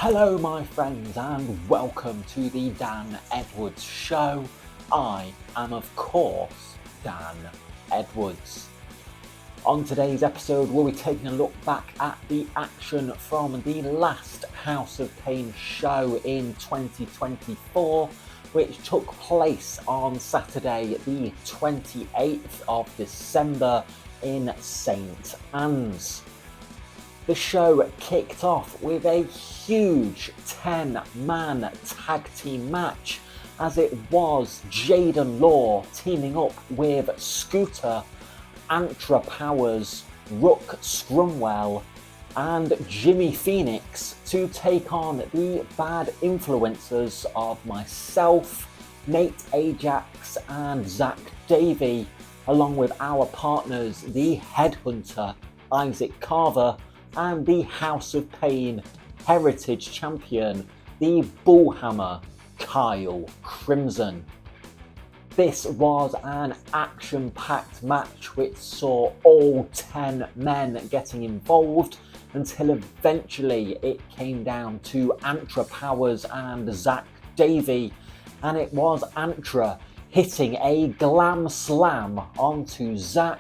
Hello my friends and welcome to the Dan Edwards Show. I am of course Dan Edwards. On today's episode we'll be taking a look back at the action from the last House of Pain show in 2024, which took place on Saturday the 28th of December in St Anne's. The show kicked off with a huge 10-man tag team match, as it was Jaden Law teaming up with Scooter, Antra Powers, Rook Scrumwell and Jimmy Phoenix to take on the bad influences of myself, Nate Ajax and Zach Davey, along with our partners the Headhunter, Isaac Carver, and the House of Pain Heritage Champion, the Bullhammer, Kyle Crimson. This was an action-packed match which saw all 10 men getting involved until eventually it came down to Antra Powers and Zach Davey, and it was Antra hitting a glam slam onto Zach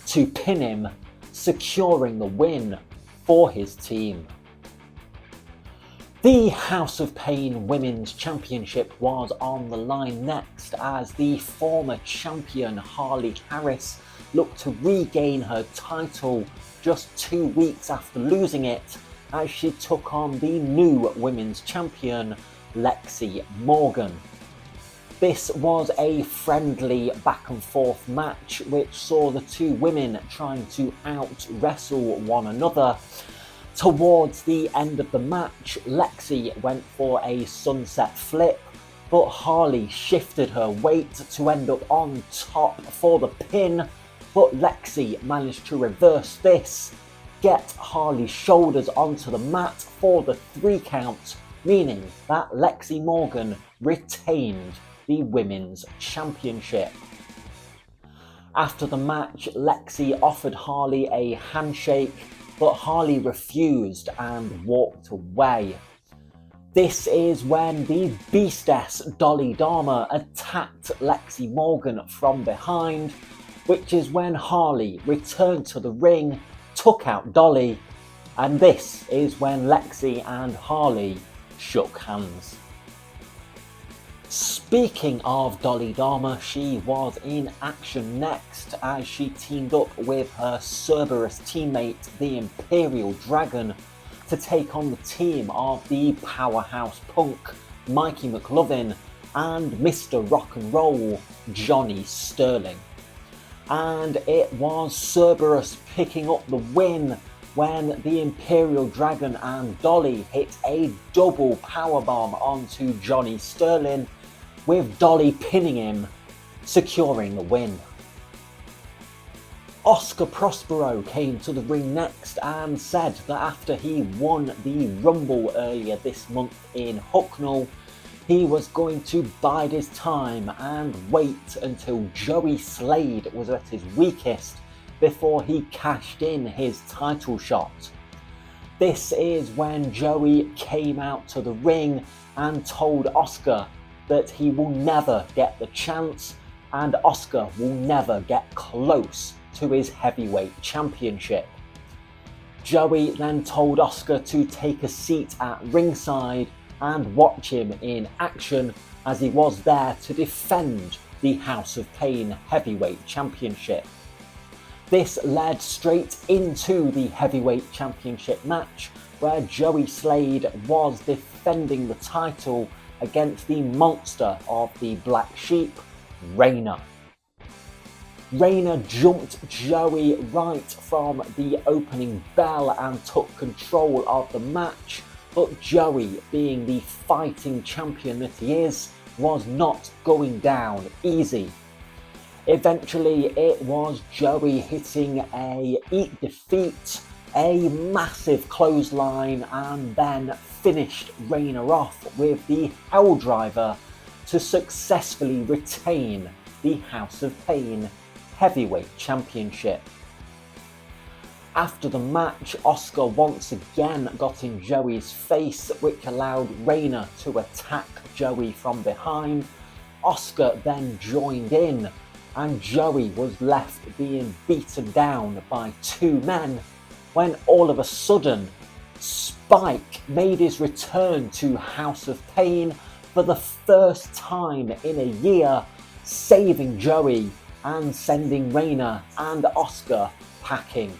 to pin him, securing the win for his team. The House of Pain Women's Championship was on the line next, as the former champion Harley Harris looked to regain her title just 2 weeks after losing it, as she took on the new women's champion Lexi Morgan. This was a friendly back and forth match which saw the two women trying to out-wrestle one another. Towards the end of the match, Lexi went for a sunset flip, but Harley shifted her weight to end up on top for the pin, but Lexi managed to reverse this, get Harley's shoulders onto the mat for the 3 count, meaning that Lexi Morgan retained the Women's Championship. After the match, Lexi offered Harley a handshake, but Harley refused and walked away. This is when the Beastess Dolly Dharma attacked Lexi Morgan from behind, which is when Harley returned to the ring, took out Dolly, and this is when Lexi and Harley shook hands. Speaking of Dolly Dharma, she was in action next as she teamed up with her Cerberus teammate, the Imperial Dragon, to take on the team of the Powerhouse Punk, Mikey McLovin, and Mr. Rock and Roll, Johnny Sterling. And it was Cerberus picking up the win when the Imperial Dragon and Dolly hit a double powerbomb onto Johnny Sterling, with Dolly pinning him, securing the win. Oscar Prospero came to the ring next and said that after he won the Rumble earlier this month in Hucknall, he was going to bide his time and wait until Joey Slade was at his weakest before he cashed in his title shot. This is when Joey came out to the ring and told Oscar that he will never get the chance and Oscar will never get close to his heavyweight championship. Joey then told Oscar to take a seat at ringside and watch him in action, as he was there to defend the House of Pain heavyweight championship. This led straight into the heavyweight championship match, where Joey Slade was defending the title against the monster of the Black Sheep, Rayna. Rayna jumped Joey right from the opening bell and took control of the match, but Joey, being the fighting champion that he is, was not going down easy. Eventually it was Joey hitting a Eat Defeat, a massive clothesline, and then finished Rayna off with the Helldriver to successfully retain the House of Pain Heavyweight Championship. After the match, Oscar once again got in Joey's face, which allowed Rayna to attack Joey from behind. Oscar then joined in, and Joey was left being beaten down by two men when all of a sudden Spike made his return to House of Pain for the first time in a year, saving Joey and sending Rayna and Oscar packing.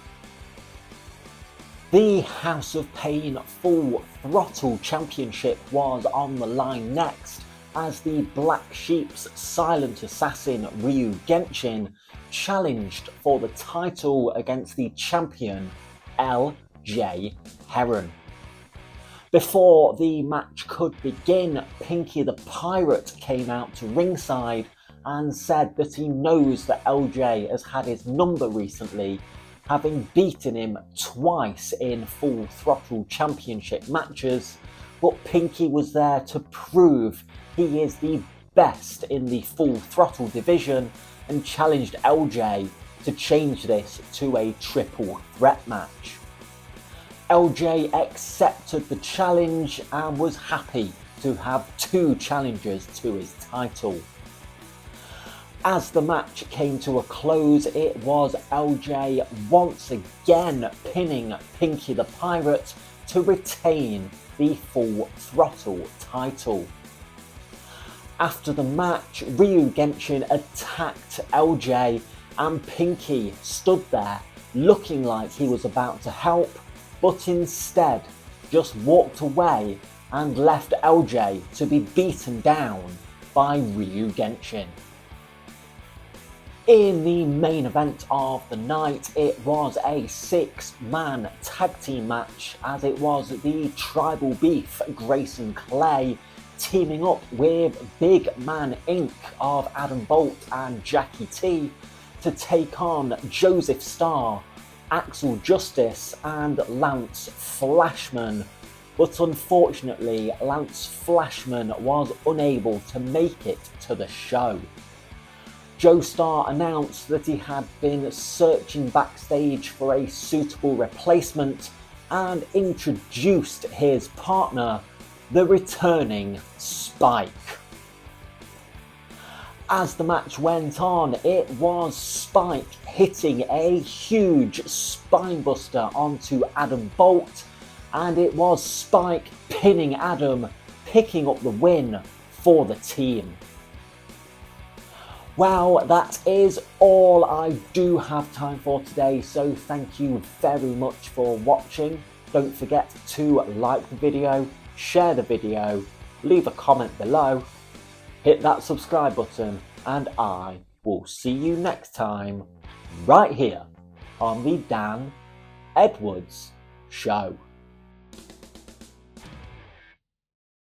The House of Pain Full Throttle Championship was on the line next, as the Black Sheep's silent assassin Ryu Genshin challenged for the title against the champion LJ Heron. Before the match could begin, Pinky the Pirate came out to ringside and said that he knows that LJ has had his number recently, having beaten him twice in Full Throttle Championship matches, but Pinky was there to prove he is the best in the Full Throttle division and challenged LJ to change this to a triple threat match. LJ accepted the challenge and was happy to have two challengers to his title. As the match came to a close, it was LJ once again pinning Pinky the Pirate to retain the Full Throttle title. After the match, Ryu Genshin attacked LJ and Pinky stood there looking like he was about to help, but instead just walked away and left LJ to be beaten down by Ryu Genshin. In the main event of the night, it was a 6-man tag team match, as it was the Tribal Beef Grayson Clay teaming up with Big Man Inc. of Adam Bolt and Jackie T to take on Joseph Starr, Axel Justice and Lance Flashman. But unfortunately, Lance Flashman was unable to make it to the show. Joe Starr announced that he had been searching backstage for a suitable replacement and introduced his partner, the returning Spike. As the match went on, it was Spike hitting a huge spinebuster onto Adam Bolt, and it was Spike pinning Adam, picking up the win for the team. Well, that is all I do have time for today, so thank you very much for watching. Don't forget to like the video, share the video, leave a comment below, hit that subscribe button, and I will see you next time right here on the Dan Edwards Show.